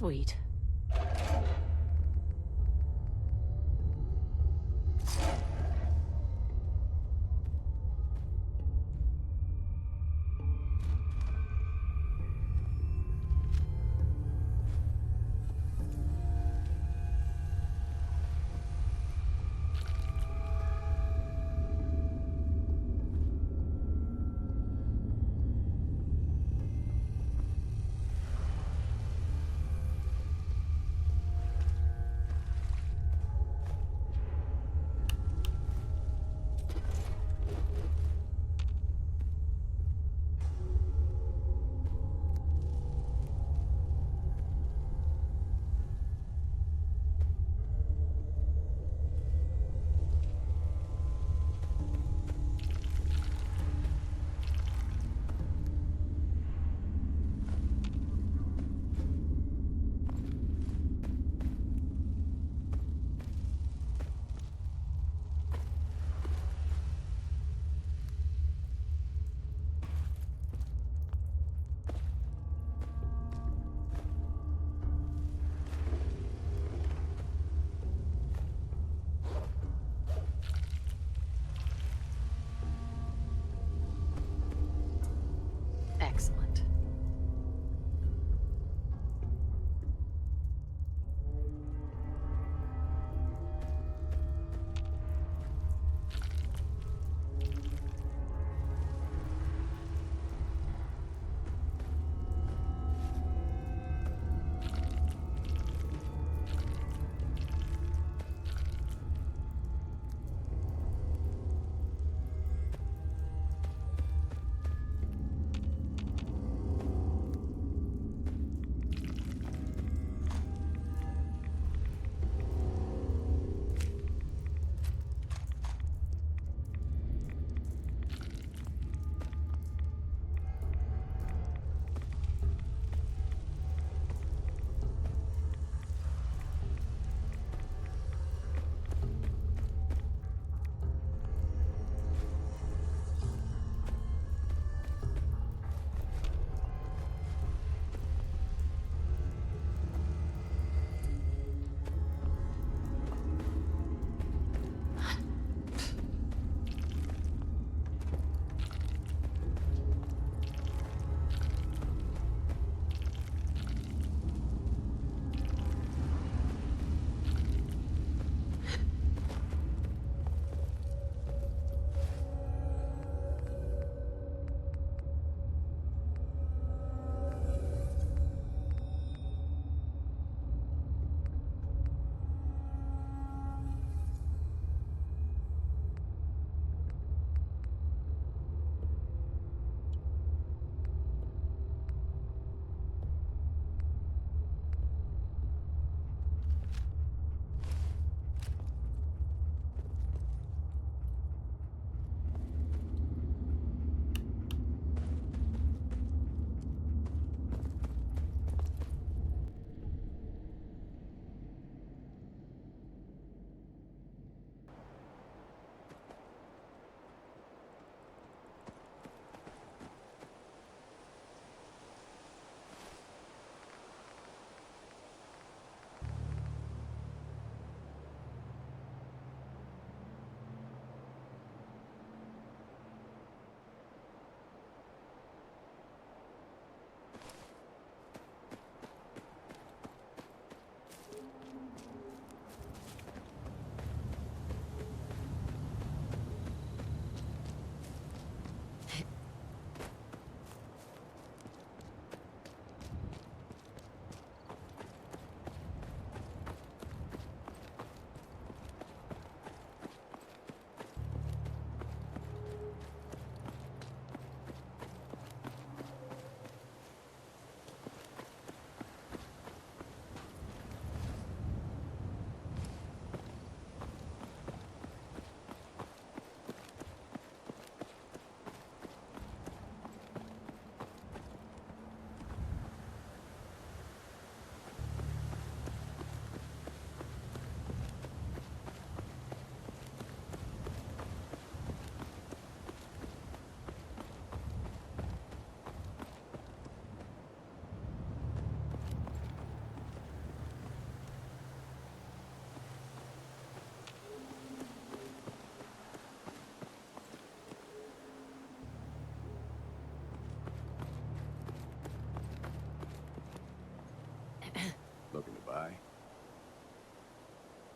Sweet.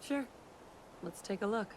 Sure. Let's take a look.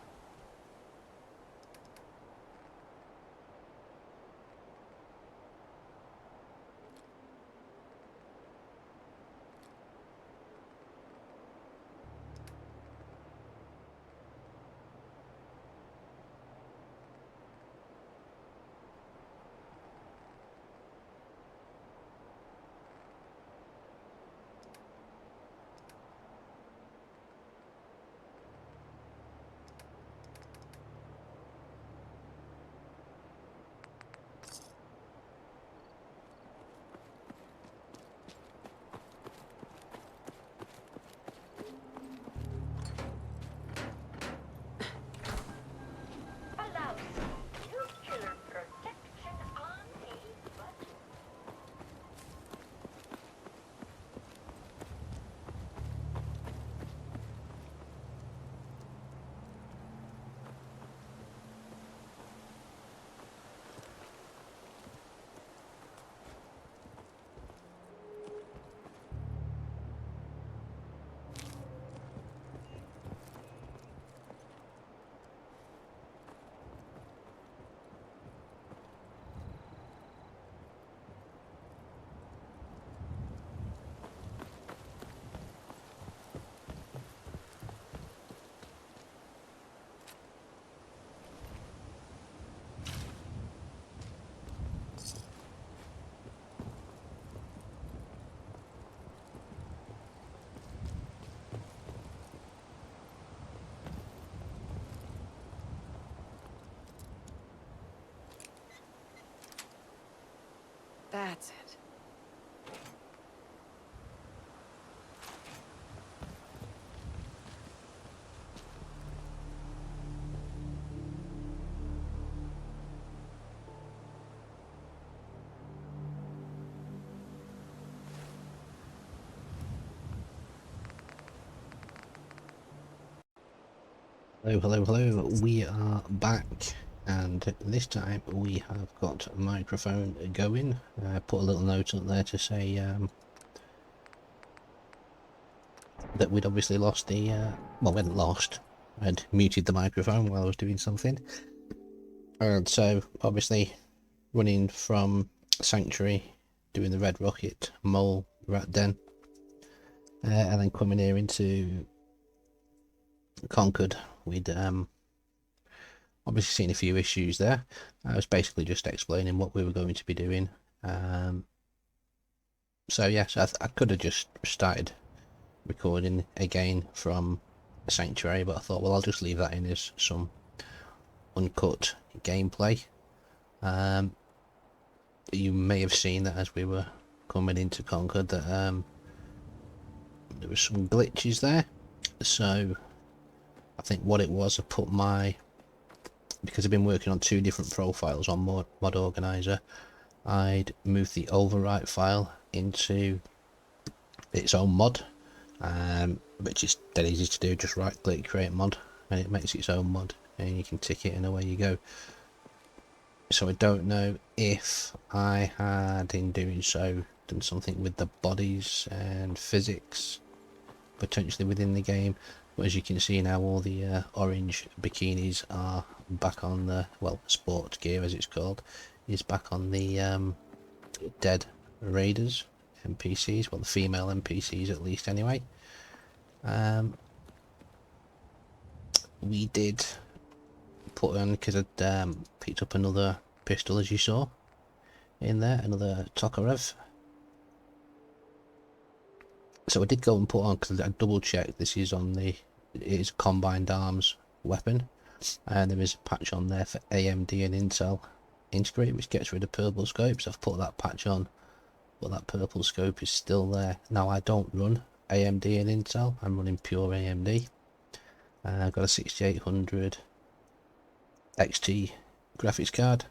That's it. Hello, we are back, and this time we have got a microphone going. Put a little note up there to say that we'd obviously lost the, well, we hadn't lost, I'd muted the microphone while I was doing something. And so, obviously, running from Sanctuary, doing the Red Rocket, Mole, Rat Den, and then coming here into Concord, we'd obviously seen a few issues there. I was basically just explaining what we were going to be doing. So yes, I could have just started recording again from Sanctuary, but I thought, well, I'll just leave that in as some uncut gameplay. You may have seen that as we were coming into Concord that there were some glitches there. So I think what it was, I put because I've been working on 2 different profiles on Mod Organizer, I'd moved the overwrite file into its own mod, which is dead easy to do. Just right click, create mod, and it makes its own mod, and you can tick it and away you go. So I don't know if I had, in doing so, done something with the bodies and physics potentially within the game, but as you can see now, all the orange bikinis are back on the, well, sport gear as it's called, is back on the dead raiders NPCs, well, the female NPCs at least anyway. We did put on, because I'd picked up another pistol, as you saw in there, another Tokarev. So I did go and put on, because I double checked, this is on the, it is a combined arms weapon, and there is a patch on there for AMD and Intel integrate, which gets rid of purple scopes. I've put that patch on, but that purple scope is still there. Now I don't run AMD and Intel, I'm running pure AMD. I've got a 6800 XT graphics card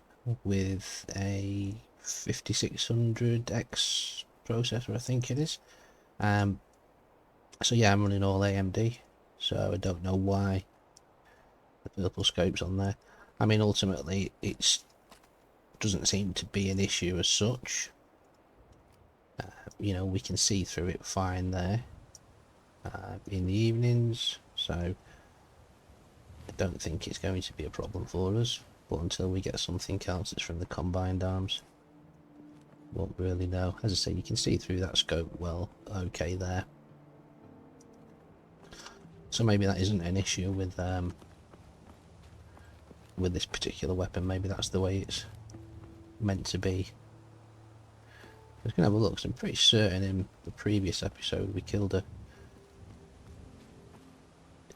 with a 5600X processor, I think it is. So yeah, I'm running all AMD, so I don't know why the purple scope's on there. I mean, ultimately it doesn't seem to be an issue as such. You know, we can see through it fine there in the evenings, so I don't think it's going to be a problem for us, but until we get something else that's from the combined arms, won't really know. As I say, you can see through that scope well okay there. So maybe that isn't an issue with this particular weapon. Maybe that's the way it's meant to be. I was going to have a look, 'cause I'm pretty certain in the previous episode we killed a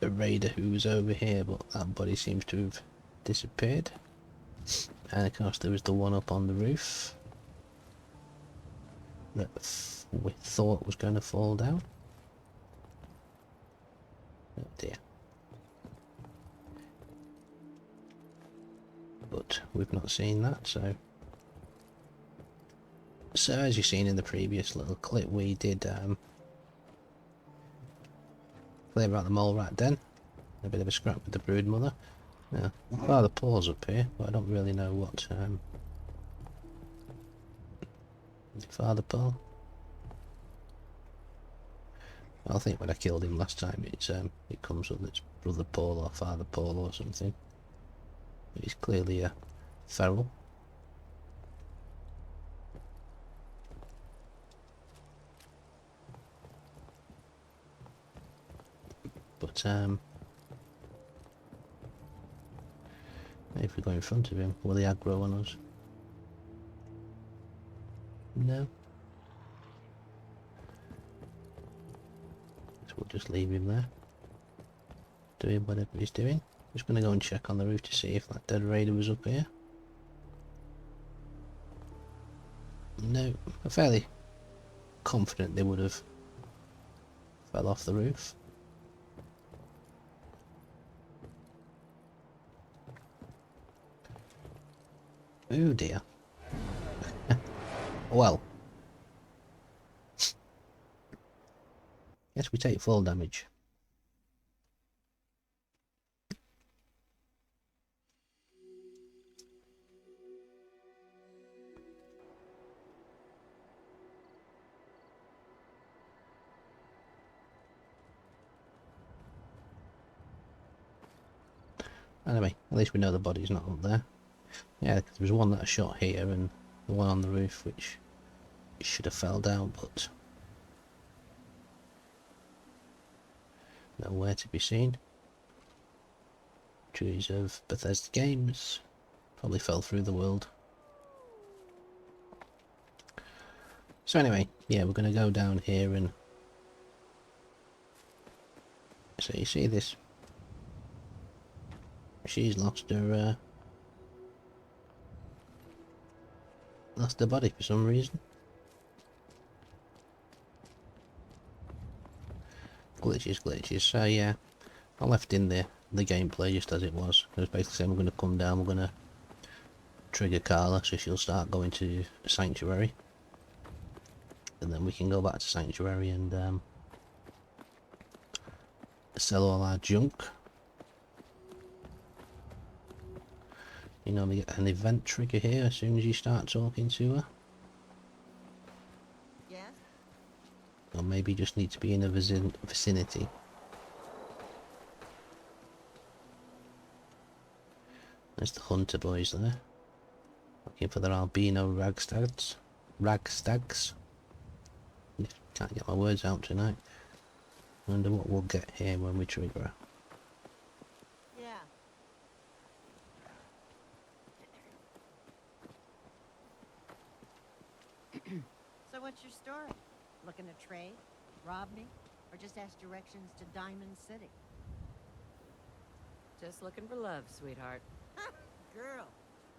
raider who was over here, but that body seems to have disappeared. And of course there was the one up on the roof that we thought was going to fall down. Oh dear. But we've not seen that, so as you've seen in the previous little clip, we did clear out the mole rat den. A bit of a scrap with the brood mother. Now, Father Paul's up here, but I don't really know what Father Paul. I think when I killed him last time, it comes up that it's Brother Paul or Father Paul or something. But he's clearly a feral. But maybe if we go in front of him, will he aggro on us? No. So we'll just leave him there, doing whatever he's doing. Just going to go and check on the roof to see if that dead raider was up here. No, I'm fairly confident they would have fell off the roof. Oh dear. Well. Yes, we take full damage. Anyway, at least we know the body's not up there. Yeah, there was one that I shot here and the one on the roof which should have fell down, but nowhere to be seen. Trees of Bethesda Games probably fell through the world. So anyway, yeah, we're going to go down here and so you see this. She's lost her body for some reason. Glitches. So yeah, I left in the gameplay just as it was. It was basically saying we're going to come down, we're going to trigger Carla so she'll start going to Sanctuary, and then we can go back to Sanctuary and sell all our junk. You normally get an event trigger here as soon as you start talking to her. Yes? Or maybe you just need to be in a vicinity. There's the hunter boys there. Looking for their albino ragstags. Can't get my words out tonight. Wonder what we'll get here when we trigger her. Yeah. So what's your story? Looking to trade? Rob me? Or just ask directions to Diamond City? Just looking for love, sweetheart. Girl,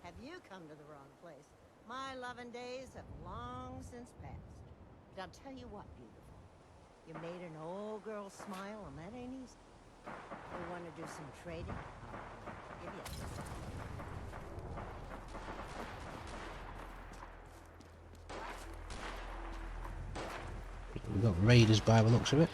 have you come to the wrong place? My loving days have long since passed. But I'll tell you what, beautiful. You made an old girl smile, and that ain't easy. You want to do some trading? I'll give you We've got raiders by the looks of it.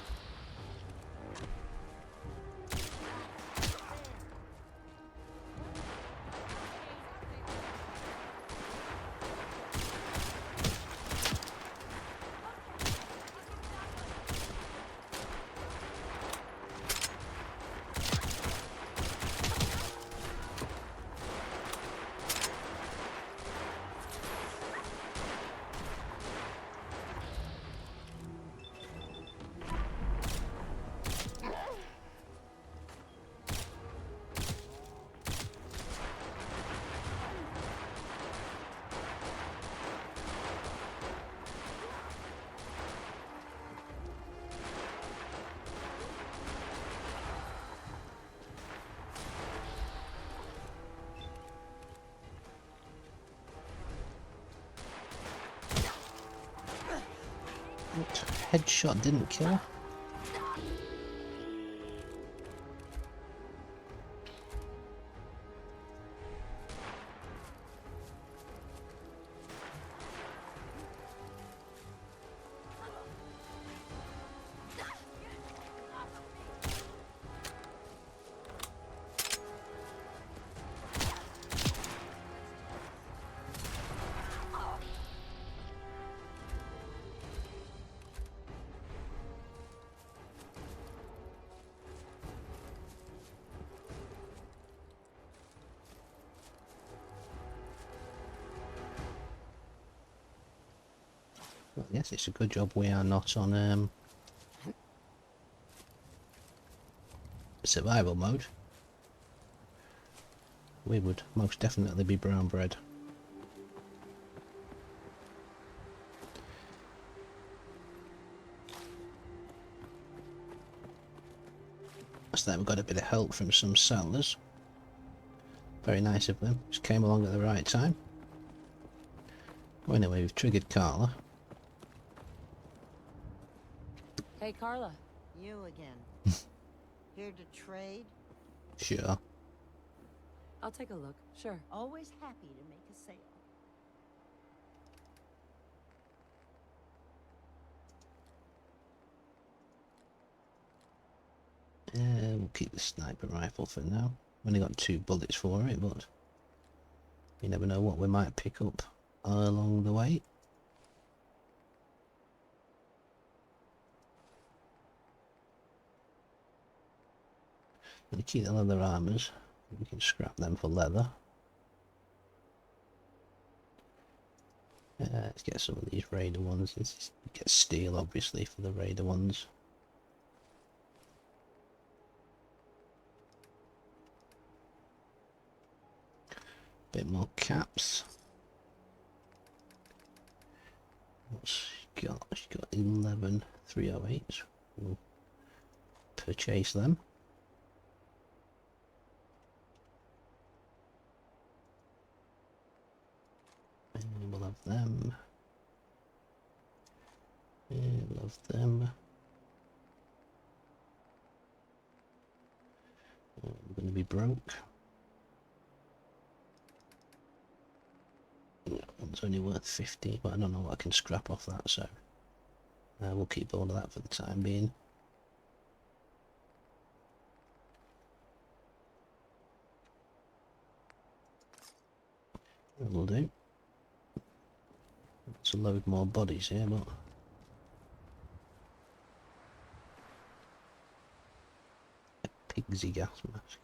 What? Headshot didn't kill her? Well, yes, it's a good job we are not on survival mode. We would most definitely be brown bread. So then we got a bit of help from some settlers. Very nice of them. Just came along at the right time. Well, anyway, we've triggered Carla. Hey, Carla. You again. Here to trade? Sure. I'll take a look. Sure. Always happy to make a sale. We'll keep the sniper rifle for now. Only got 2 bullets for it, but you never know what we might pick up along the way. We keep the leather armors. We can scrap them for leather. Let's get some of these raider ones. Let's get steel, obviously, for the raider ones. Bit more caps. What's she got? She's got 11 308s. We'll purchase them. And we'll have them. And we'll have them. I'm going to be broke. One's only worth 50, but I don't know what I can scrap off that, so we'll keep all of that for the time being. That'll do. Let's load more bodies here, but a pigsy gas mask.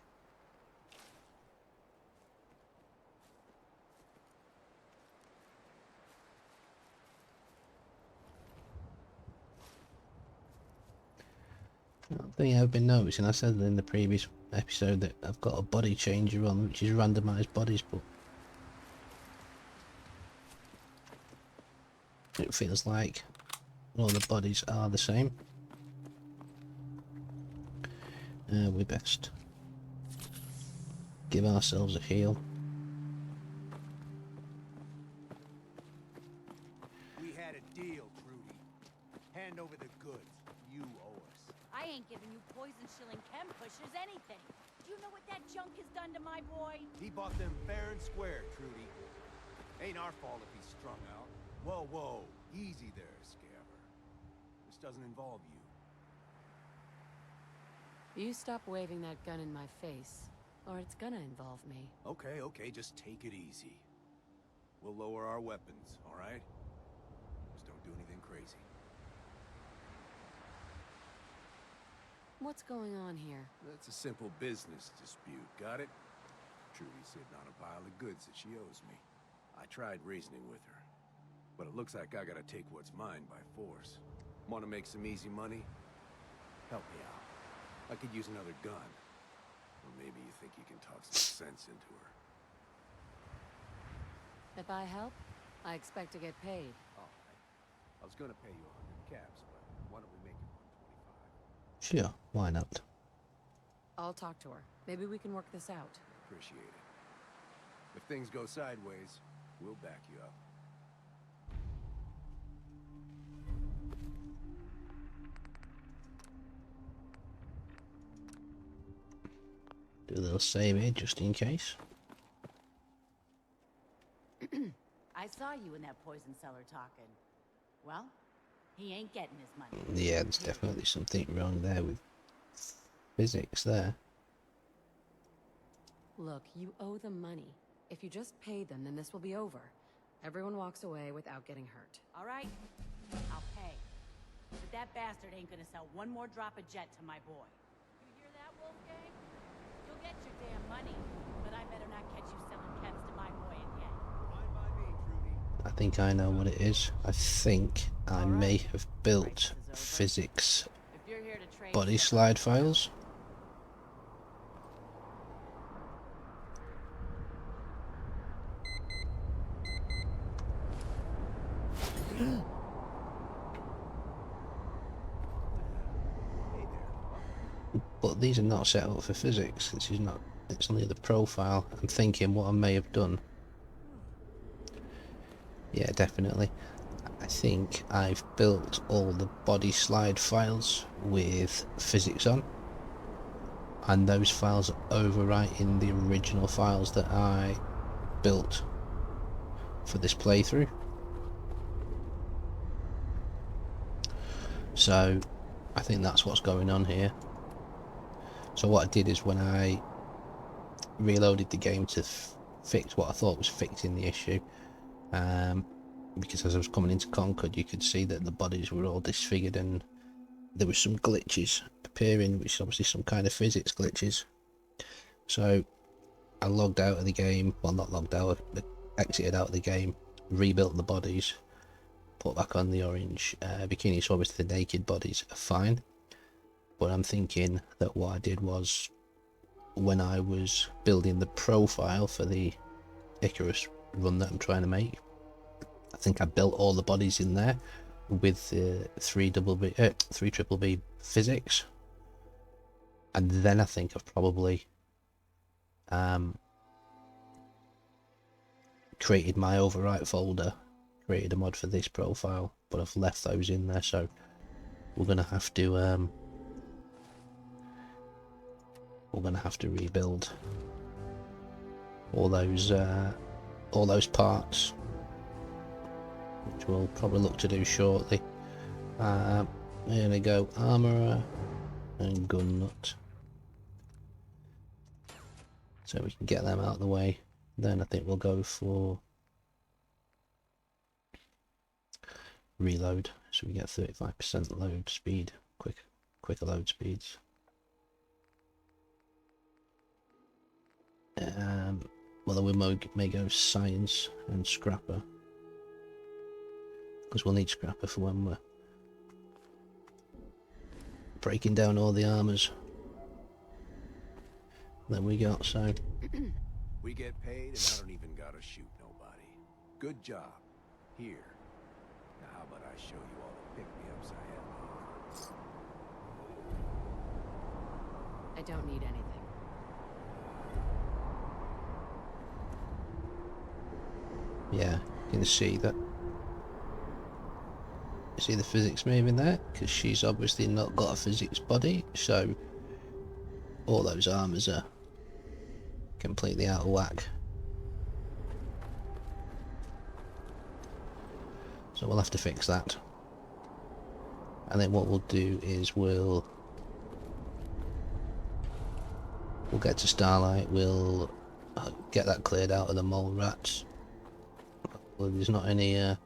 One thing I've been noticing, I said in the previous episode that I've got a body changer on, which is randomised bodies, but it feels like all the bodies are the same. We best give ourselves a heal. We had a deal, Trudy. Hand over the goods. You owe us. I ain't giving you poison-shilling chem pushers anything. Do you know what that junk has done to my boy? He bought them fair and square, Trudy. Ain't our fault if he's strung out. Whoa, whoa. Easy there, Scabber. This doesn't involve you. You stop waving that gun in my face, or it's gonna involve me. Okay, okay, just take it easy. We'll lower our weapons, all right? Just don't do anything crazy. What's going on here? That's a simple business dispute, got it? Trudy's sitting on a pile of goods that she owes me. I tried reasoning with her, but it looks like I gotta take what's mine by force. Want to make some easy money? Help me out. I could use another gun. Or maybe you think you can talk some sense into her. If I help, I expect to get paid. All right. I was gonna pay you 100 caps, but why don't we make it 125? Sure, why not? I'll talk to her. Maybe we can work this out. Appreciate it. If things go sideways, we'll back you up. Do a little save here just in case. I saw you in that poison cellar talking. Well, he ain't getting his money. Yeah, there's definitely something wrong there with physics there. Look, you owe them money. If you just pay them, then this will be over. Everyone walks away without getting hurt. All right, I'll pay. But that bastard ain't gonna sell one more drop of jet to my boy. You hear that, Wolfgang? You'll get your damn money, but I better not catch you selling chems to my boy again. Fine by me, Trudy. I think I know what it is. I think I may have built physics If you're here to trade body stuff, slide files. But these are not set up for physics. This is not. It's only the profile. I'm thinking what I may have done. Yeah, definitely. I think I've built all the body slide files with physics on, and those files are overwriting the original files that I built for this playthrough. So I think that's what's going on here. So what I did is when I reloaded the game to fix what I thought was fixing the issue, because as I was coming into Concord you could see that the bodies were all disfigured and there were some glitches appearing, which is obviously some kind of physics glitches. So I logged out of the game, well not logged out, but exited out of the game, rebuilt the bodies, put back on the orange bikini, so obviously the naked bodies are fine. But I'm thinking that what I did was, when I was building the profile for the Icarus run that I'm trying to make, I think I built all the bodies in there with the 3BB physics, and then I think I've probably created my overwrite folder, created a mod for this profile, but I've left those in there. So we're gonna have to rebuild all those parts, which we'll probably look to do shortly. We're gonna go armourer and gun nut, so we can get them out of the way. Then I think we'll go for reload, so we get 35% load speed, quicker load speeds. Well, we may go science and scrapper, because we'll need scrapper for when we're breaking down all the armors that we got. So We get paid and I don't even gotta shoot nobody. Good job. Here. Now how about I show you all the pick-me-ups I have? I don't need anything. yeah, you can see that. You see the physics moving there, because she's obviously not got a physics body, so all those armors are completely out of whack. So we'll have to fix that. And then what we'll do is we'll get to Starlight, we'll get that cleared out of the mole rats. Well, there's not any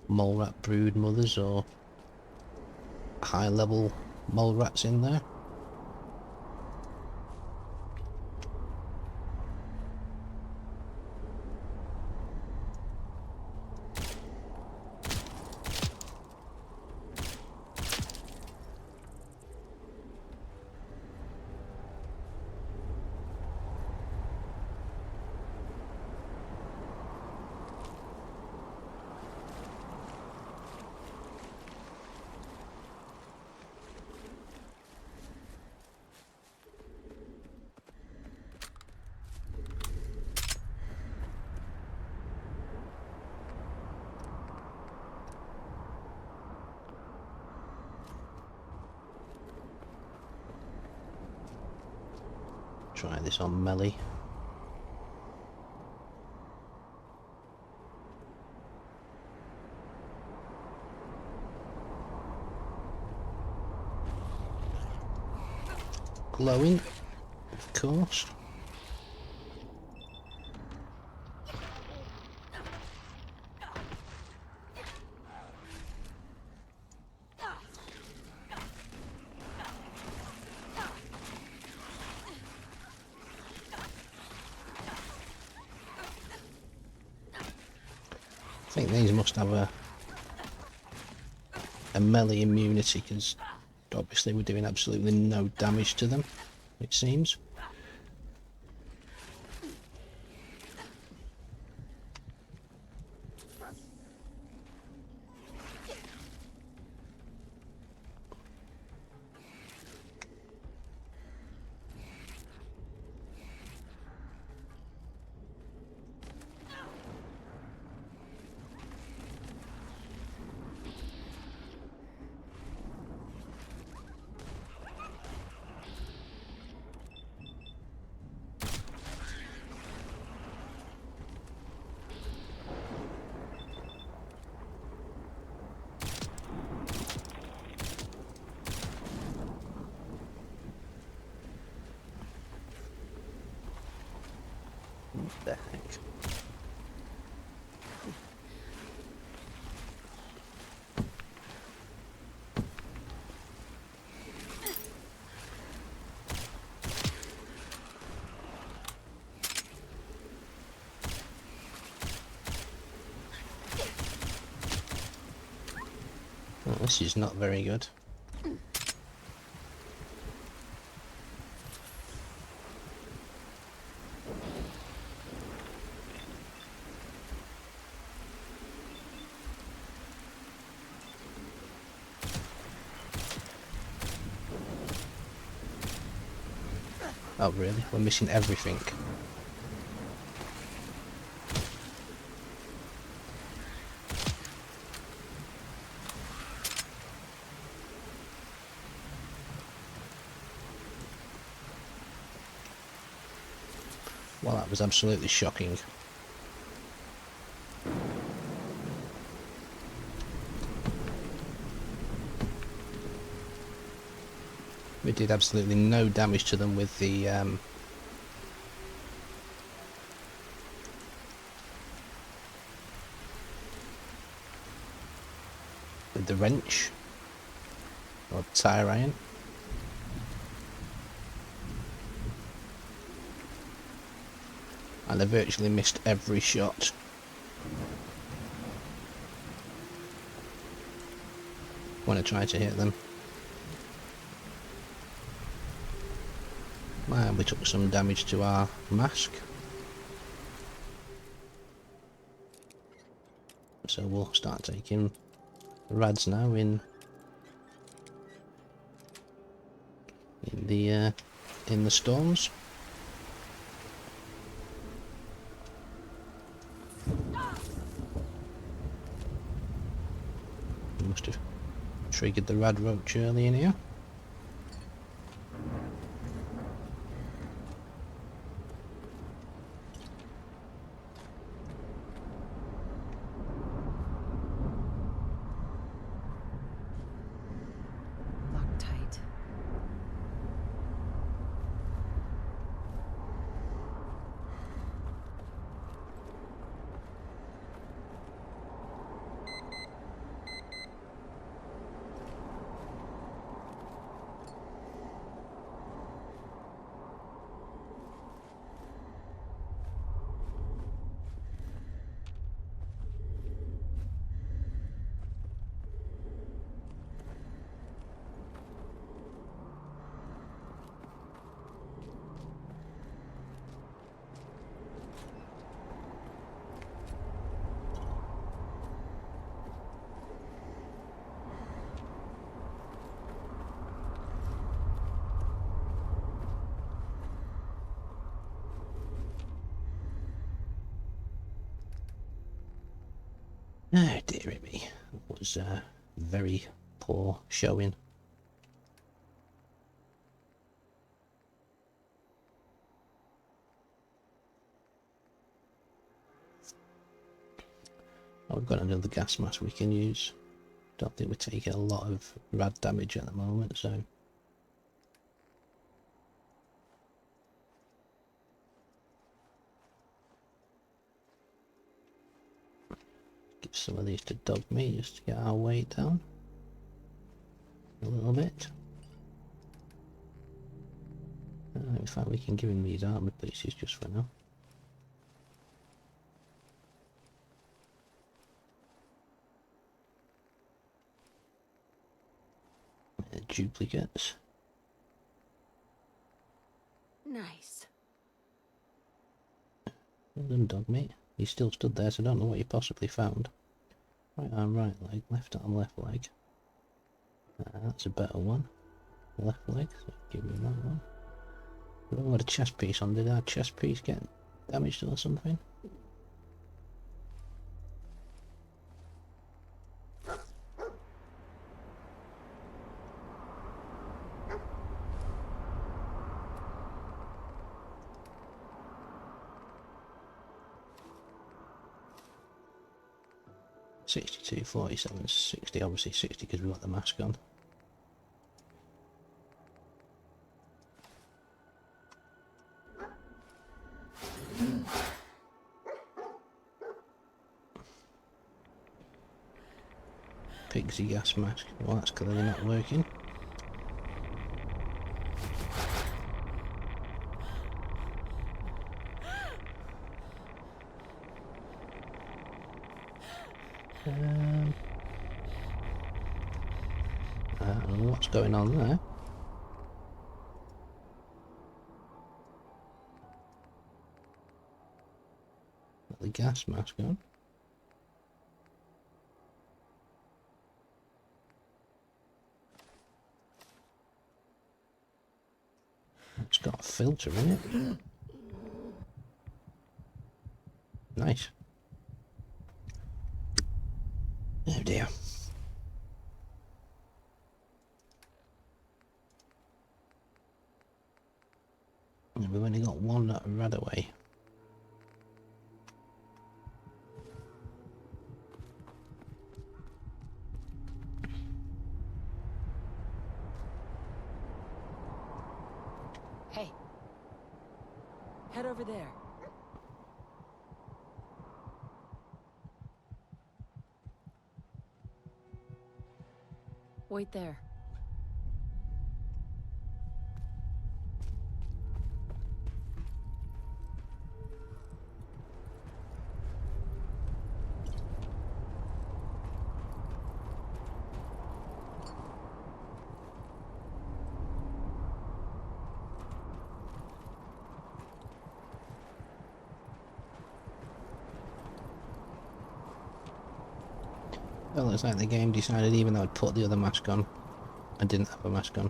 mole rat brood mothers or high level mole rats in there. Try this on melee. Glowing, of course. I think these must have a melee immunity, because obviously we're doing absolutely no damage to them, it seems. What the heck? Oh, this is not very good. Oh really? We're missing everything. Well, that was absolutely shocking. We did absolutely no damage to them with the wrench or tire iron. And I virtually missed every shot. When I tried to hit them. And we took some damage to our mask. So we'll start taking rads now in the storms. Must have triggered the rad roach early in here. Locked tight. Oh dearie me, it was very poor showing. Oh, we've got another gas mask we can use. Don't think we're taking a lot of rad damage at the moment, so... Give some of these to Dog Me just to get our weight down. A little bit. In fact, we can give him these armoured pieces just for now. Duplicates. Nice. Well done, Dog Meat. He still stood there, so I don't know what you possibly found. Right arm, right leg, left arm, left leg. That's a better one. Left leg, so give him that one. We don't got a chest piece on. Did our chest piece get damaged or something? $62, $47, $60, obviously $60 because we got the mask on. Pixie gas mask. Well, that's clearly not working. I don't know what's going on there. Got the gas mask on. It's got a filter in it. Nice. Oh dear. And we've only got one rad away. Hey. Head over there. Wait there. Well, it's like the game decided even though I'd put the other mask on, I didn't have a mask on.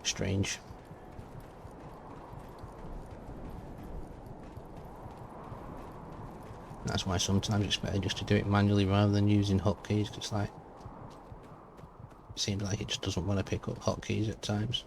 Strange. That's why sometimes it's better just to do it manually rather than using hotkeys, because like, it seems like it just doesn't want to pick up hotkeys at times.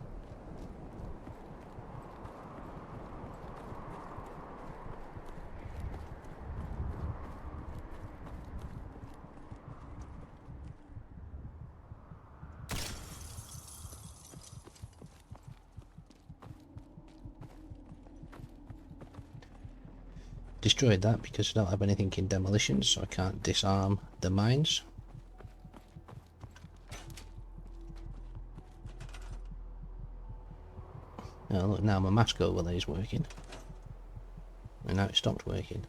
Destroyed that because I don't have anything in demolition, so I can't disarm the mines. Oh look, now my mask overlay is working. And now it stopped working.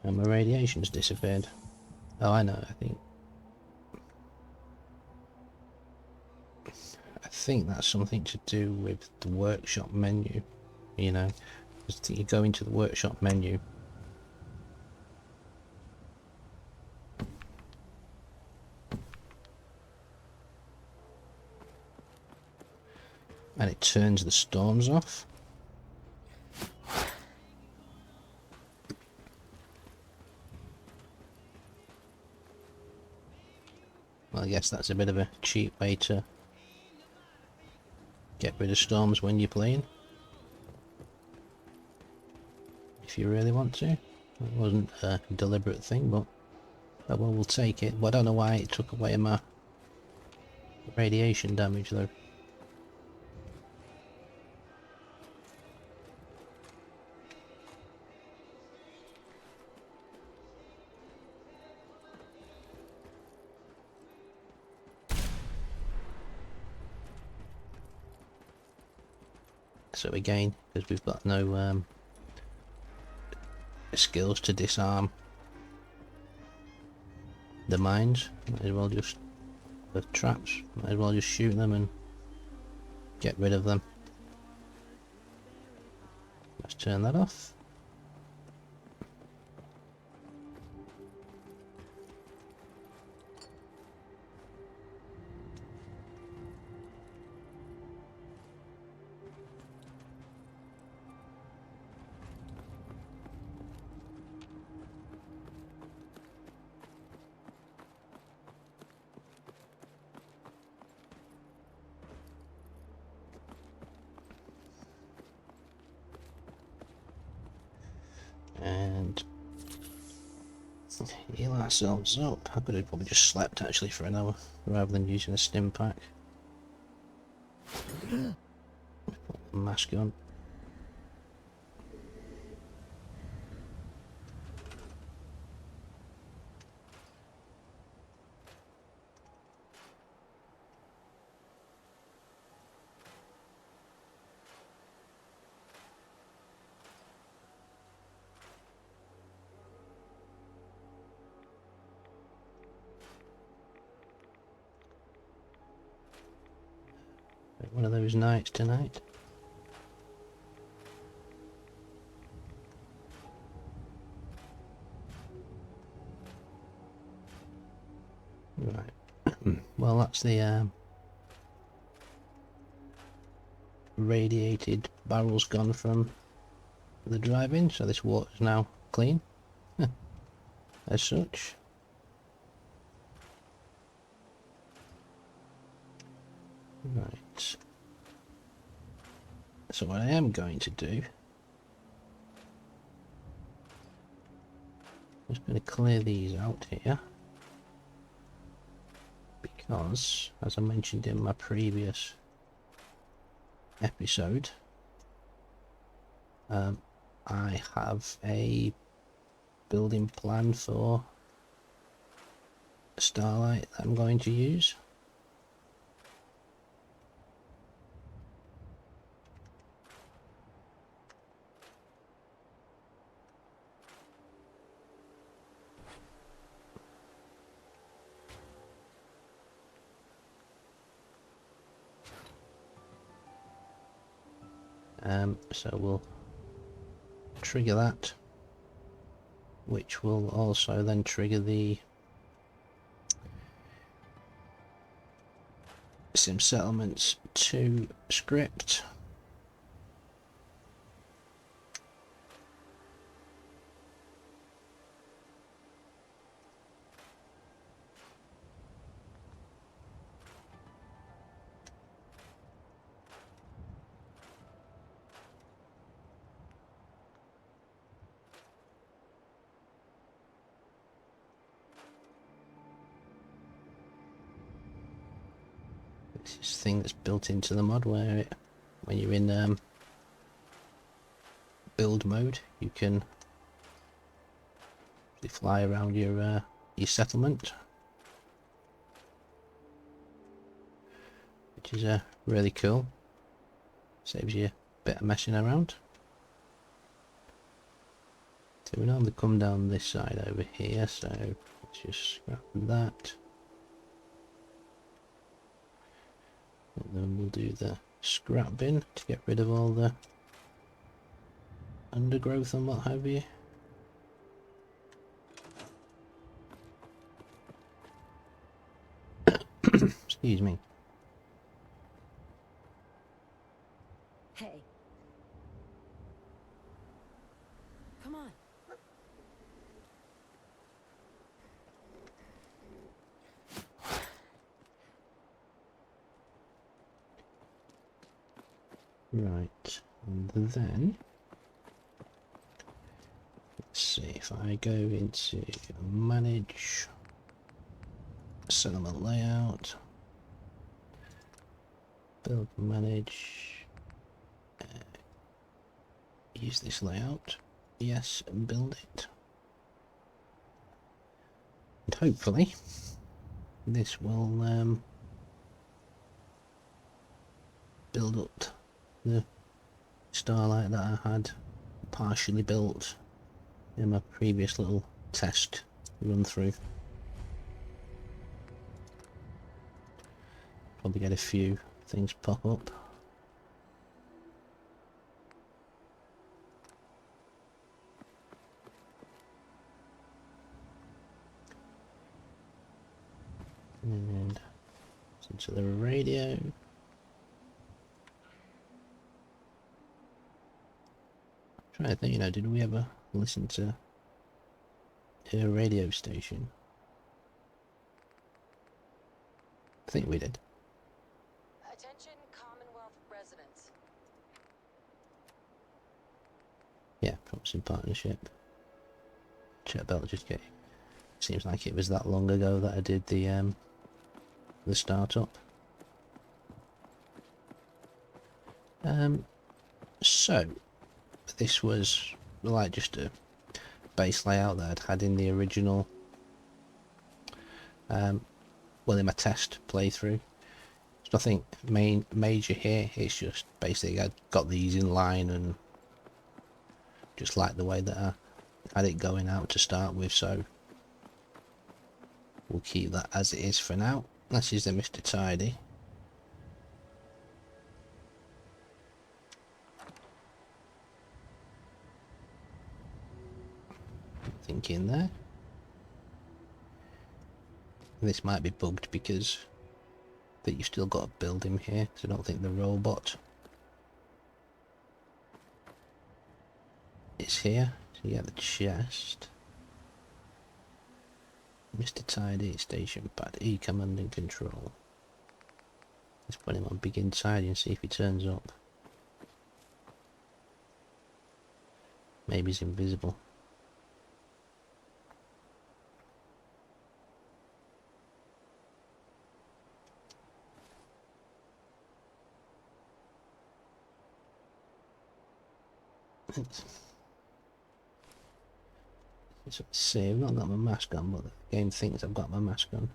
And my radiation's disappeared. Oh, I know, I think that's something to do with the workshop menu, you know, because you go into the workshop menu and it turns the storms off. Well, I guess that's a bit of a cheap way to get rid of storms when you're playing. If you really want to. It wasn't a deliberate thing, but oh, well, we'll take it. But I don't know why it took away my radiation damage though. So again, because we've got no skills to disarm the mines, might as well just, the traps, might as well just shoot them and get rid of them. Let's turn that off. And heal ourselves up. I could have probably just slept actually for an hour rather than using a stim pack. Put the mask on. One of those nights tonight. Right. Well, that's the radiated barrels gone from the drive-in, so this water's now clean as such. Right. So what I am going to do, I'm just going to clear these out here, because as I mentioned in my previous episode, I have a building plan for Starlight that I'm going to use. So we'll trigger that, which will also then trigger the Sim Settlements 2 script. This thing that's built into the mod where when you're in build mode, you can fly around your settlement, which is really cool. Saves you a bit of messing around. So we normally come down this side over here, so let's just scrap that. And then we'll do the scrap bin to get rid of all the undergrowth and what have you. Excuse me. Hey. Come on. Right, and then let's see if I go into manage settlement layout, build manage, use this layout, yes, and build it. And hopefully this will build up the starlight that I had partially built in my previous little test run through. Probably get a few things pop up. And into the radio. Trying to think, you know, did we ever listen to a radio station? I think we did. Attention, Commonwealth residents. Yeah, Promising Partnership. Chet Belt just getting. Seems like it was that long ago that I did the startup. So this was like just a base layout that I'd had in the original, well, in my test playthrough. There's nothing major here. It's just basically I got these in line and just like the way that I had it going out to start with, so we'll keep that as it is for now. This is the Mr. Tidy. In there. This might be bugged because that you've still got to build him here, so I don't think the robot is here. So you get the chest. Mr. Tidy, station pad, E command and control. Let's put him on begin tidy and see if he turns up. Maybe he's invisible. Let's see, I've not got my mask on, but the game thinks I've got my mask on.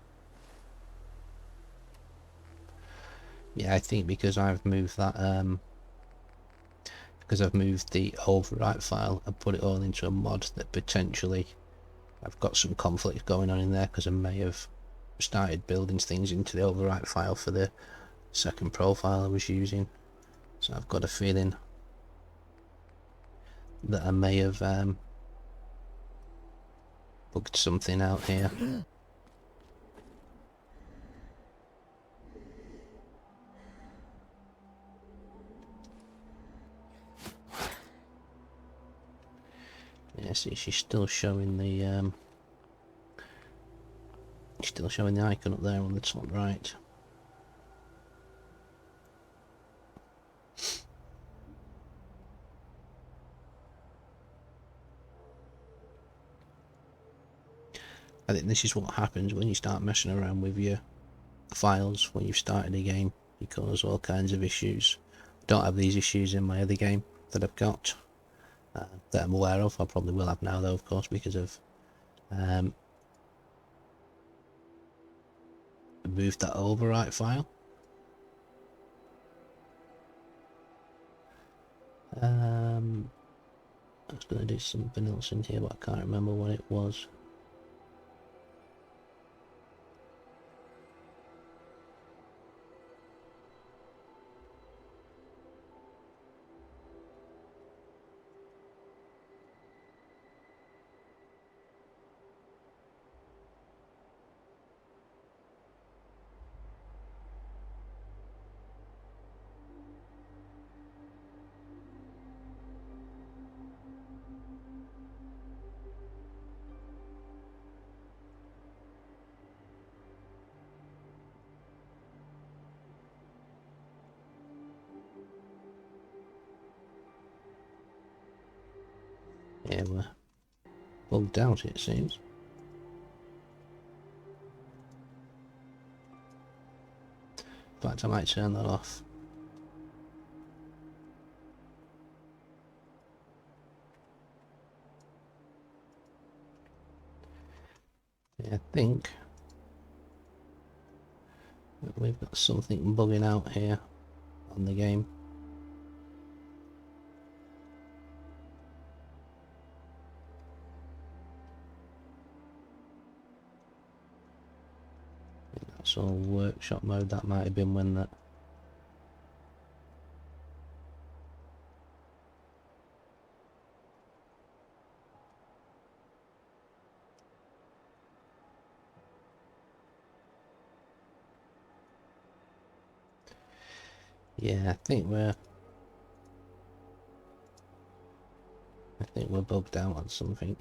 Yeah, I think because I've moved that, because I've moved the overwrite file and put it all into a mod, that potentially I've got some conflict going on in there, because I may have started building things into the overwrite file for the second profile I was using. So I've got a feeling that I may have bugged something out here. Yeah, see, she's still showing the icon up there on the top right. I think this is what happens when you start messing around with your files when you've started a game. You cause all kinds of issues. Don't have these issues in my other game that I've got, that I'm aware of. I probably will have now though, of course, because I've moved that overwrite file. I was going to do something else in here, but I can't remember what it was. Yeah, we're bugged out, it seems. In fact, I might turn that off. Yeah, I think we've got something bugging out here on the game. That's all workshop mode. That might have been when that. Yeah, I think we're bugged out on something.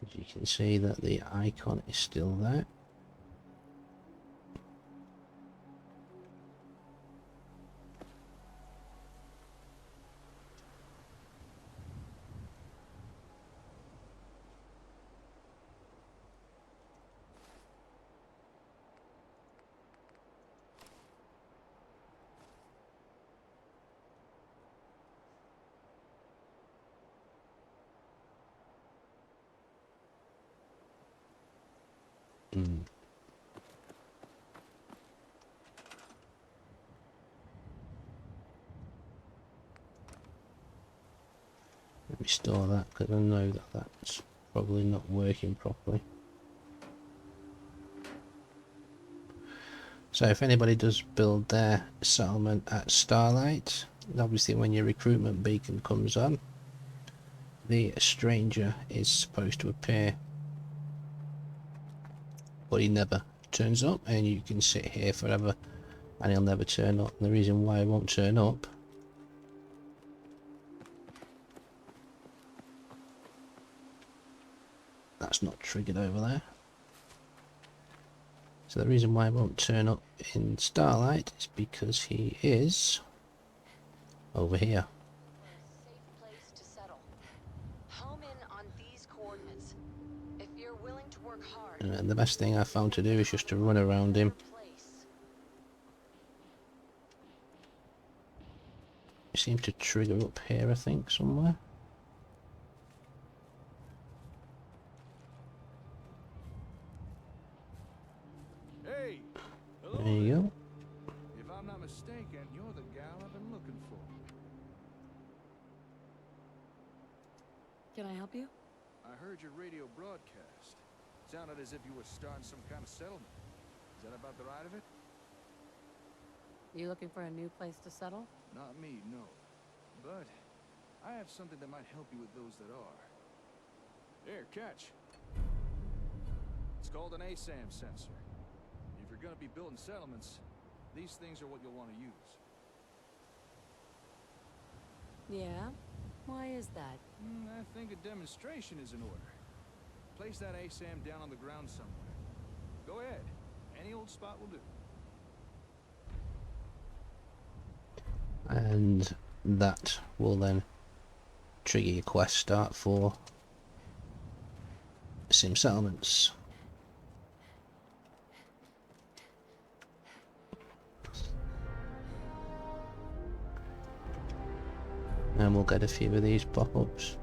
As you can see that the icon is still there. Let me store that because I know that that's probably not working properly. So if anybody does build their settlement at Starlight, obviously when your recruitment beacon comes on, the stranger is supposed to appear, but he never turns up, and you can sit here forever and he'll never turn up. And the reason why he won't turn up that's not triggered over there. So the reason why he won't turn up in Starlight is because he is over here. Safe place to settle. Home in on these coordinates. If you're willing to work hard, And the best thing I found to do is just to run around him. It seems to trigger up here, I think, somewhere. Hey! Hello There you go. If I'm not mistaken, you're the gal I've been looking for. Can I help you? I heard your radio broadcast. Sounded as if you were starting some kind of settlement. Is that about the right of it? You looking for a new place to settle? Not me, no. But I have something that might help you with those that are. Here, catch. It's called an ASAM sensor. If you're gonna be building settlements, these things are what you'll want to use. Yeah? Why is that? I think a demonstration is in order. Place that ASAM down on the ground somewhere. Go ahead. Any old spot will do. And that will then trigger your quest start for Sim Settlements. And we'll get a few of these pop-ups.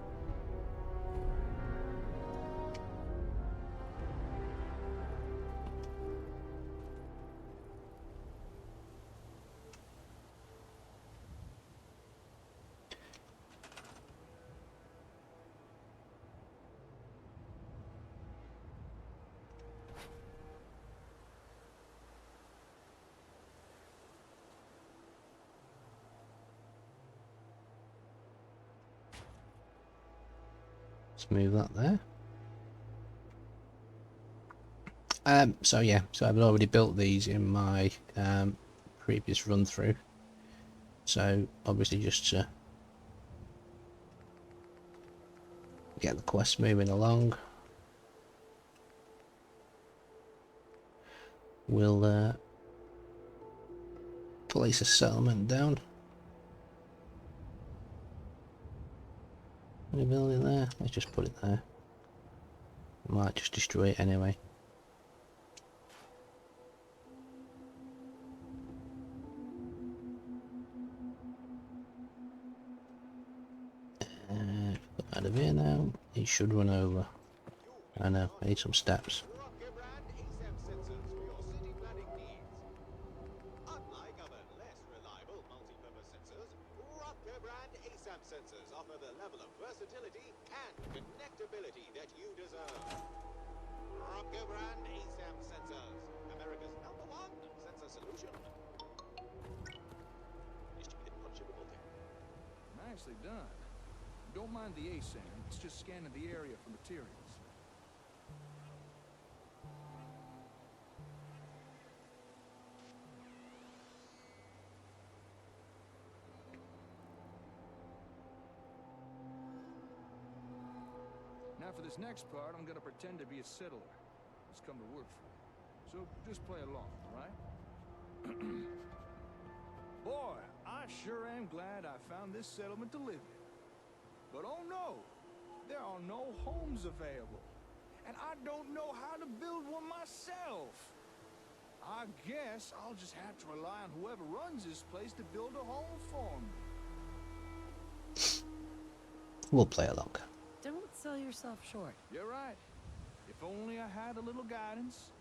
Let's move that there. So yeah, so I've already built these in my previous run through. So obviously just to get the quest moving along, we'll place a settlement down. Any building there? Let's just put it there. Might just destroy it anyway. Out of here now. It should run over. I know, I need some steps. Unlike other less reliable multi-purpose sensors, Rocco brand ASAP sensors offer the level of versatility and connectability that you deserve. Rocco brand ASAP sensors, America's #1 sensor solution. Used to be the punchable thing. Nicely done. Don't mind the ASAM, it's just scanning the area for materials. Now for this next part, I'm gonna pretend to be a settler. Who's come to work for you. So just play along, alright? Boy, I sure am glad I found this settlement to live in. But oh no, there are no homes available. And I don't know how to build one myself. I guess I'll just have to rely on whoever runs this place to build a home for me. We'll play along. Don't sell yourself short. You're right. If only I had a little guidance,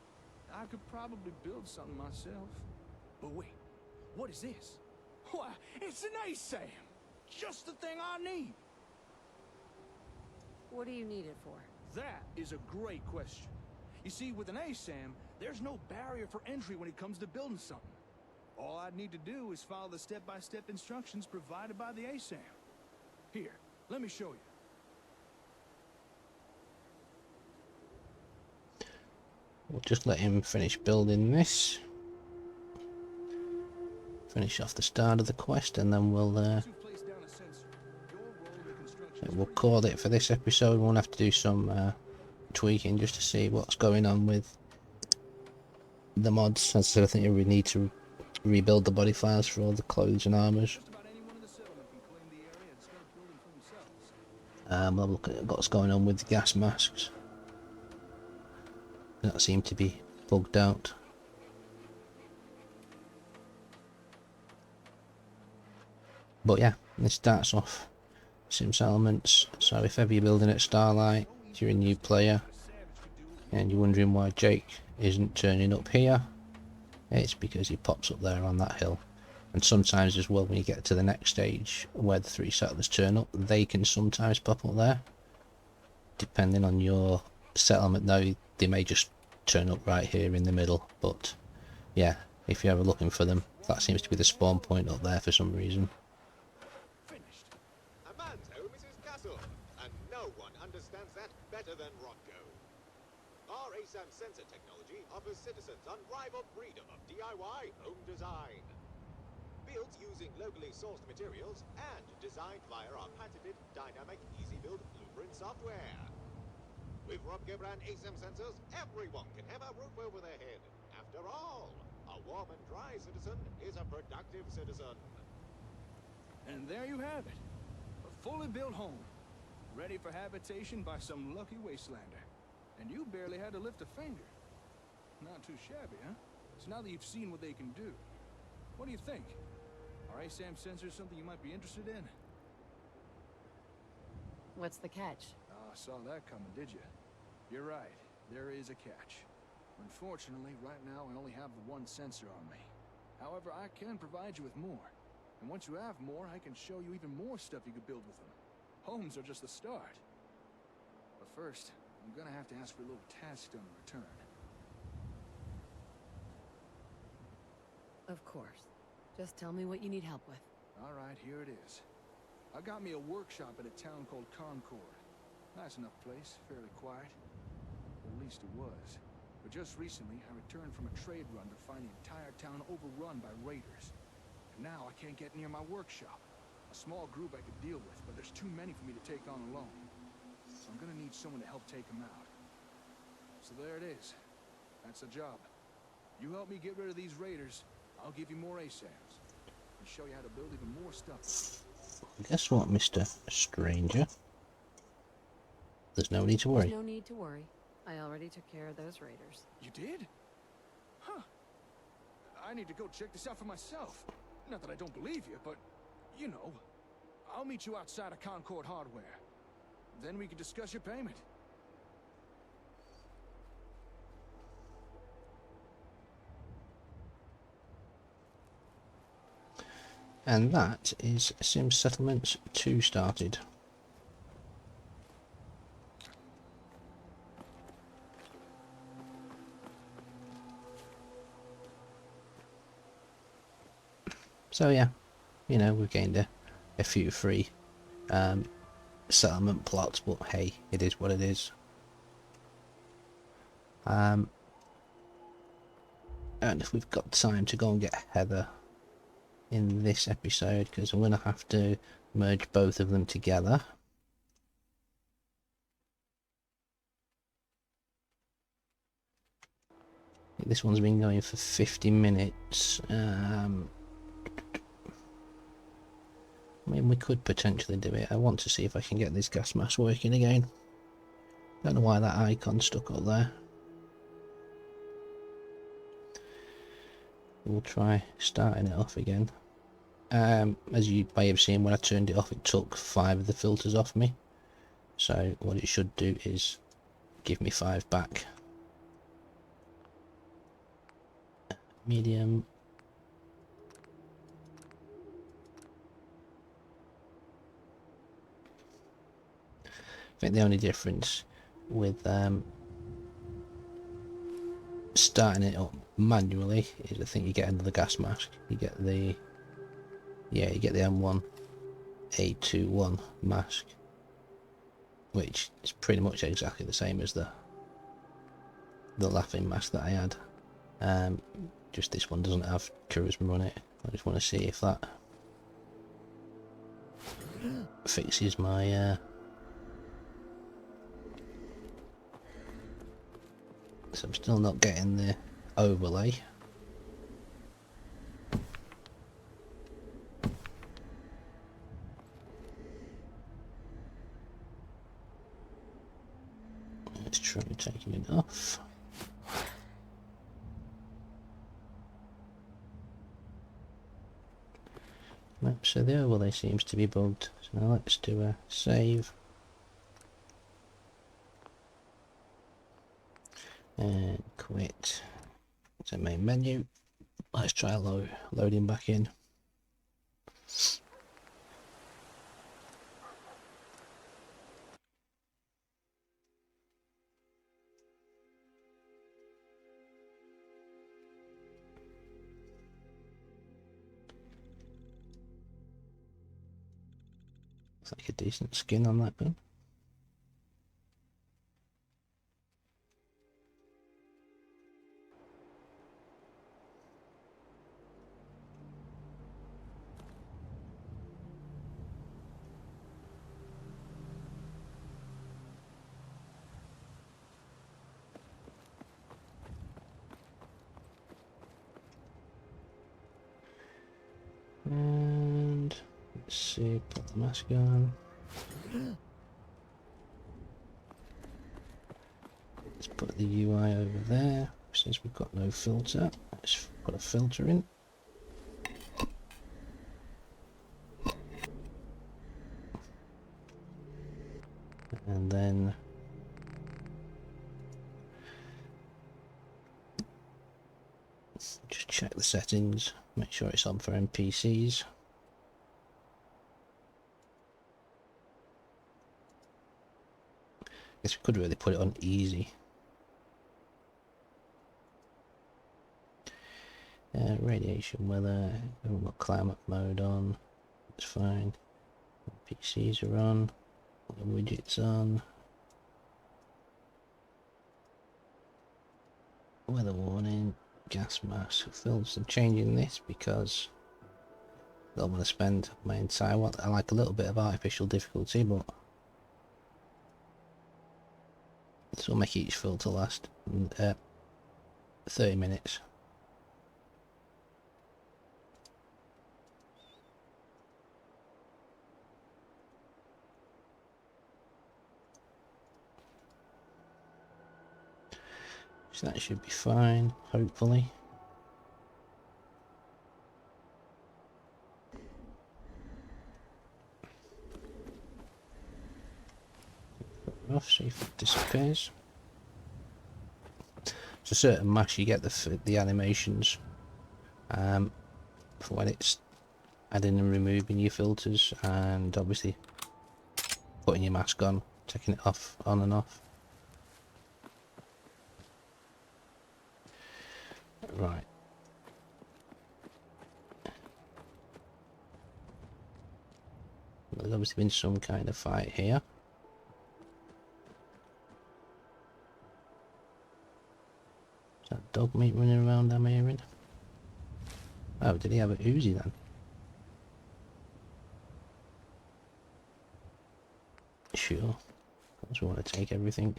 I could probably build something myself. But wait, what is this? Why, it's an ASAM! Just the thing I need! What do you need it for? That is a great question. You see, with an ASAM, there's no barrier for entry when it comes to building something. All I'd need to do is follow the step-by-step instructions provided by the ASAM. Here, let me show you. We'll just let him finish building this. Finish off the start of the quest, and then we'll call it for this episode. We'll have to do some tweaking just to see what's going on with the mods. As I said, I think we need to rebuild the body files for all the clothes and armors. We'll look at what's going on with the gas masks. That seemed to be bugged out. But yeah, this starts off Sim Settlements. So if ever you're building at Starlight, if you're a new player and you're wondering why Jake isn't turning up here, it's because he pops up there on that hill. And sometimes as well, when you get to the next stage where the 3 settlers turn up, they can sometimes pop up there. Depending on your settlement though, they may just turn up right here in the middle. But yeah, if you're ever looking for them, that seems to be the spawn point up there for some reason. A man's home is his castle, and no one understands that better than Rocco. Our ASAM sensor technology offers citizens unrivaled freedom of DIY home design. Built using locally sourced materials and designed via our patented dynamic easy-build blueprint software. With Rocco brand ASAM sensors, everyone can have a roof over their head. After all, a warm and dry citizen is a productive citizen. And there you have it. A fully built home. Ready for habitation by some lucky wastelander. And you barely had to lift a finger. Not too shabby, huh? So now that you've seen what they can do, what do you think? Are ASAM sensors something you might be interested in? What's the catch? Ah, saw that coming, did you? You're right. There is a catch. Unfortunately, right now I only have the 1 sensor on me. However, I can provide you with more. And once you have more, I can show you even more stuff you could build with them. Homes are just the start. But first, I'm gonna have to ask for a little task done in return. Of course. Just tell me what you need help with. Alright, here it is. I got me a workshop at a town called Concord. Nice enough place, fairly quiet. Or at least it was. But just recently, I returned from a trade run to find the entire town overrun by raiders. And now I can't get near my workshop. A small group I could deal with, but there's too many for me to take on alone. So I'm gonna need someone to help take them out. So there it is. That's the job. You help me get rid of these raiders, I'll give you more ASAMs. And show you how to build even more stuff. Guess what, Mr. Stranger? There's no need to worry. There's no need to worry. I already took care of those raiders. You did? Huh. I need to go check this out for myself. Not that I don't believe you, but, you know. I'll meet you outside of Concord Hardware. Then we can discuss your payment. And that is Sims Settlements 2 started. So yeah, you know, we've gained a few free settlement plots, but hey, it is what it is. And if we've got time to go and get Heather in this episode, because I'm going to have to merge both of them together. This one's been going for 50 minutes. I mean, we could potentially do it. I want to see if I can get this gas mask working again. Don't know why that icon's stuck up there. We'll try starting it off again. As you may have seen, when I turned it off, it took 5 of the filters off me. So what it should do is give me 5 back. Medium. I think the only difference with starting it up manually is I think you get another gas mask. You get the you get the M1A21 mask, which is pretty much exactly the same as the laughing mask that I had. Just this one doesn't have charisma on it. I just want to see if that fixes my so I'm still not getting the overlay. Let's try taking it off. So the overlay seems to be bugged. So now let's do a save. And quit. So main menu. Let's try loading back in. Looks like a decent skin on that one. And let's see, put the mask on. Let's put the UI over there. Since we've got no filter, let's put a filter in. And then just check the settings, make sure it's on for NPCs. Guess we could really put it on easy. Radiation weather, we've got climate mode on, it's fine. PCs are on, the widgets on, Weather warning, gas mask, films. I'm changing this because I don't want to spend my entire one. I like a little bit of artificial difficulty, but this will make each filter last 30 minutes. So that should be fine, hopefully. Off, see if it disappears. It's a certain mask you get the animations for when it's adding and removing your filters, and obviously putting your mask on, taking it off, on and off. Right. There's obviously been some kind of fight here. Is that dog meat running around I'm hearing? Oh, did he have a Uzi then? Sure. I just want to take everything.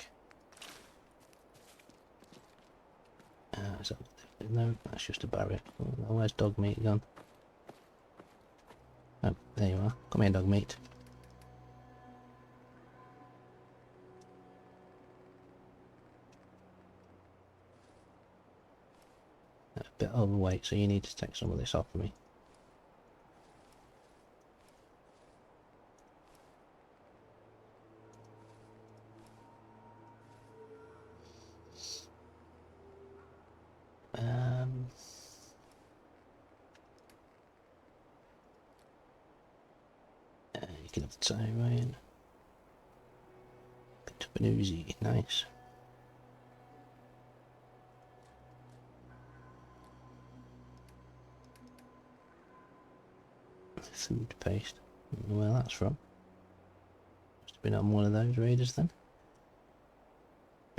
Is that, no, that's just a barrier. Oh, no, where's dog meat gone? Oh, there you are. Come here, dog meat. A bit overweight, so you need to take some of this off of me. You can have the tie Ryan. Picked up an Uzi, nice. Food paste. I don't know where that's from. Must have been on one of those raiders then.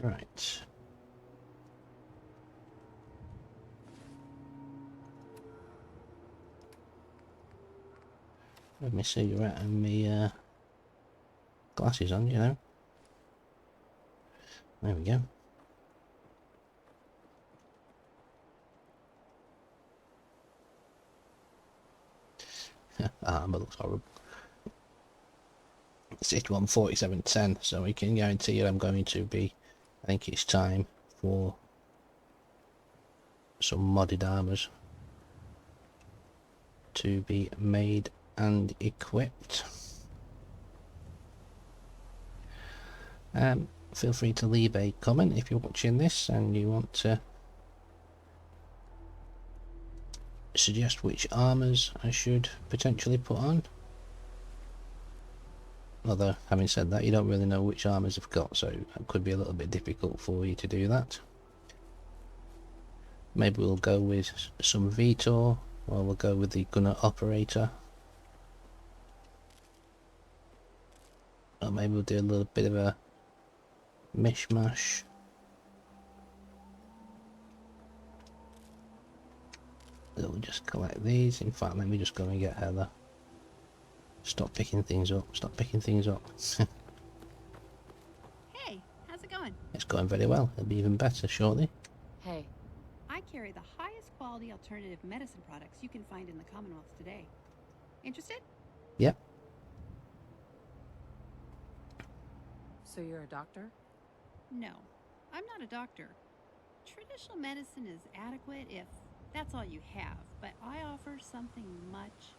Right. With my cigarette and my glasses on, you know. There we go. But looks horrible. It's 4710, so we can guarantee you I'm going to be. I think it's time for some modded armors to be made and equipped. Feel free to leave a comment if you're watching this and you want to suggest which armors I should potentially put on. Although, having said that, you don't really know which armors I've got, so it could be a little bit difficult for you to do that. Maybe we'll go with some Vitor, or we'll go with the Gunner Operator. Or maybe we'll do a little bit of a mishmash. So we'll just collect these. In fact, let me just go and get Heather. Stop picking things up. Stop picking things up. Hey, how's it going? It's going very well. It'll be even better shortly. Hey, I carry the highest quality alternative medicine products you can find in the Commonwealth today. Interested? Yep. so you're a doctor? No, I'm not a doctor. Traditional medicine is adequate if that's all you have, but I offer something much,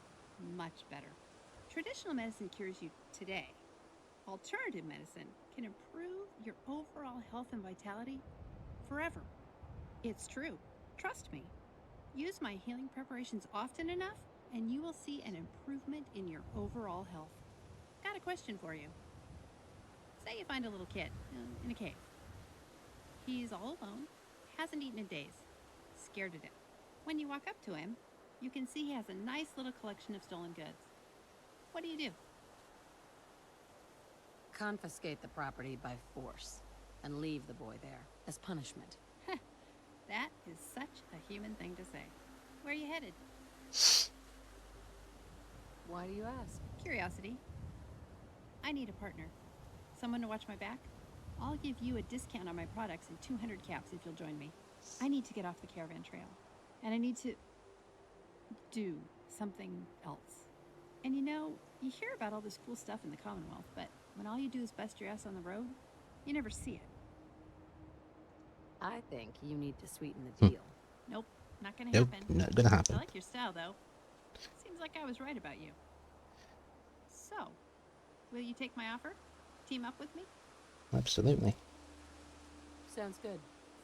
much better. Traditional medicine cures you today. Alternative medicine can improve your overall health and vitality forever. It's true. Trust me. Use my healing preparations often enough, and you will see an improvement in your overall health. Got a question for you. Say you find a little kid in a cave. He's all alone, hasn't eaten in days, scared to death. When you walk up to him, you can see he has a nice little collection of stolen goods. What do? Confiscate the property by force and leave the boy there as punishment. That is such a human thing to say. Where are you headed? Why do you ask? Curiosity. I need a partner. Someone to watch my back? I'll give you a discount on my products and 200 caps if you'll join me. I need to get off the caravan trail. And I need to do something else. And you know, you hear about all this cool stuff in the Commonwealth, but when all you do is bust your ass on the road, you never see it. I think you need to sweeten the deal. Nope, not gonna Nope, happen. not gonna I happen. like your style, though. Seems like I was right about you. So, will you take my offer? Team up with me? Absolutely. Sounds good.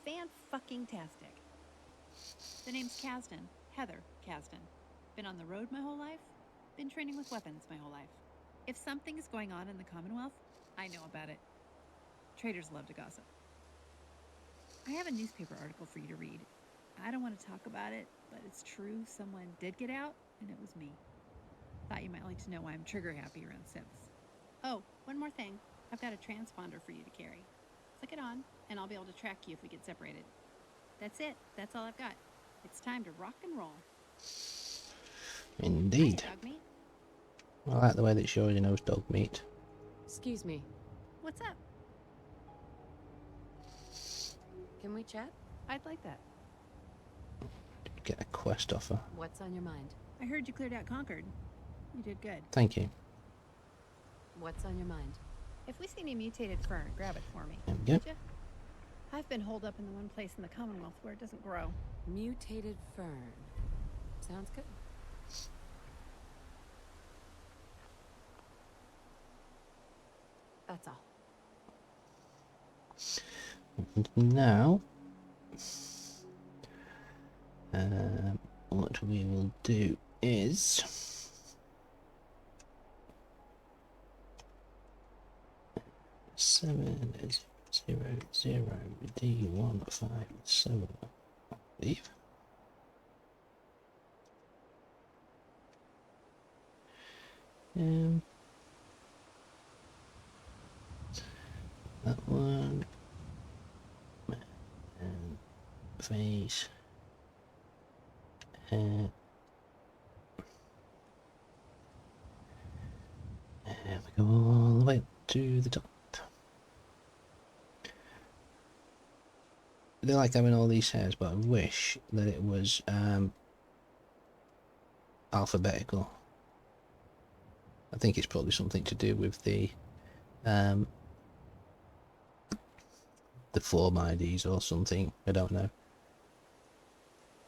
Fan-fucking-tastic. The name's Kasdan. Heather Kasdan. Been on the road my whole life. Been training with weapons my whole life. If something is going on in the Commonwealth, I know about it. Traders love to gossip. I have a newspaper article for you to read. I don't want to talk about it, but it's true. Someone did get out, and it was me. Thought you might like to know why I'm trigger-happy around Sims. Oh, one more thing. I've got a transponder for you to carry. Flick it on, and I'll be able to track you if we get separated. That's it. That's all I've got. It's time to rock and roll. Indeed. Hiya, dog meat. I like the way that she already knows dog meat. Excuse me. What's up? Can we chat? I'd like that. Get a quest offer. What's on your mind? I heard you cleared out Concord. You did good. Thank you. What's on your mind? If we see any mutated fern, grab it for me. There we go. Would ya? I've been holed up in the one place in the Commonwealth where it doesn't grow. Mutated fern. Sounds good. That's all. Now, what we will do is seven is 0 0 D157, I believe. That one. And face. And we go all the way up to the top. I do like having all these hairs, but I wish that it was alphabetical. I think it's probably something to do with the form IDs or something. I don't know.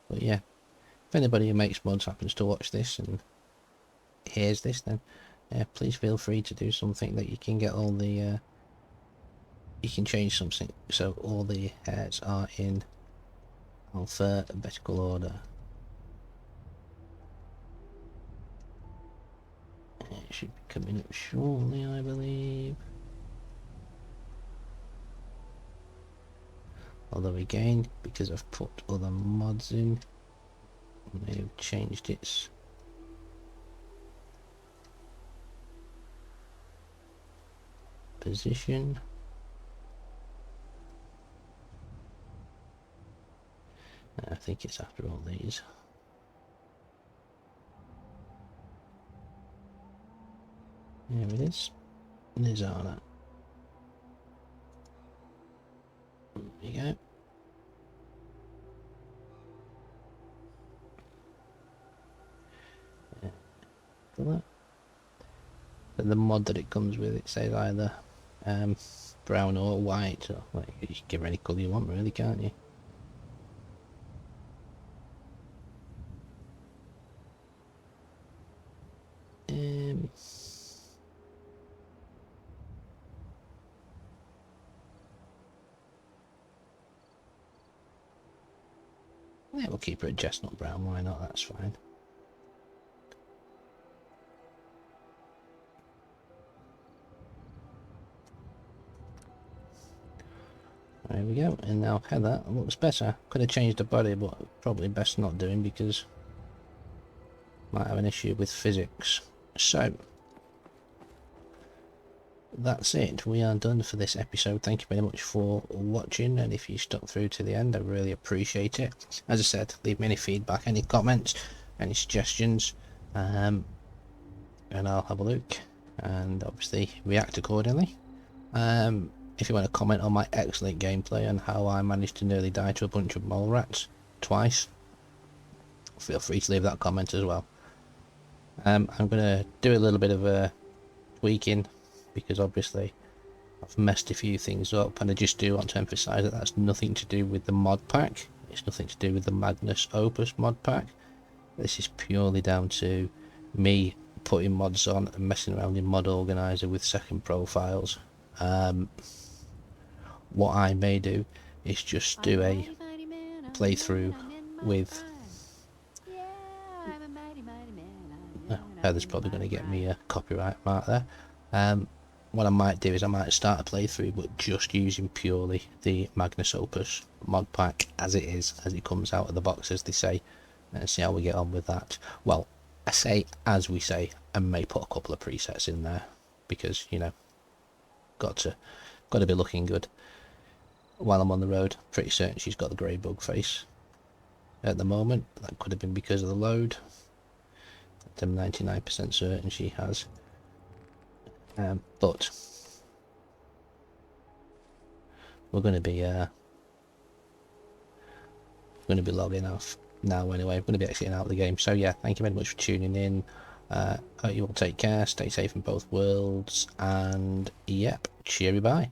But yeah, if anybody who makes mods happens to watch this and hears this, then please feel free to do something that you can get all the you can change something so all the hairs are in alphabetical order. It should be coming up shortly, I believe. Although again, because I've put other mods in, I may have changed its position. I think it's after all these. There it is. Nizana. There you go. That. But the mod that it comes with, it says either brown or white, or like, you can give it any colour you want, really, can't you? Yeah, we'll keep it at chestnut brown, why not, that's fine. There we go, and now Heather looks better. Could have changed the body, but probably best not doing because might have an issue with physics. So that's it. We are done for this episode. Thank you very much for watching, and if you stuck through to the end, I really appreciate it. As I said, leave me any feedback, any comments, any suggestions, and I'll have a look and obviously react accordingly. If you want to comment on my excellent gameplay and how I managed to nearly die to a bunch of mole rats twice, feel free to leave that comment as well. I'm going to do a little bit of a tweaking, because obviously I've messed a few things up, and I just do want to emphasise that that's nothing to do with the mod pack. It's nothing to do with the Magnum-Opus mod pack. This is purely down to me putting mods on and messing around in Mod Organizer with second profiles. What I may do is just do a playthrough with... Heather's probably going to get me a copyright mark there. What I might do is I might start a playthrough but just using purely the Magnum-Opus mod pack as it is, as it comes out of the box, as they say, and see how we get on with that. Well, I say as we say, and may put a couple of presets in there, because, you know, got to be looking good while I'm on the road. Pretty certain she's got the grey bug face at the moment. That could have been because of the load. I'm 99% certain she has. But we're going to be logging off now anyway. I'm going to be exiting out of the game. So yeah, thank you very much for tuning in. Hope you all take care, stay safe in both worlds, and yep, cheery bye.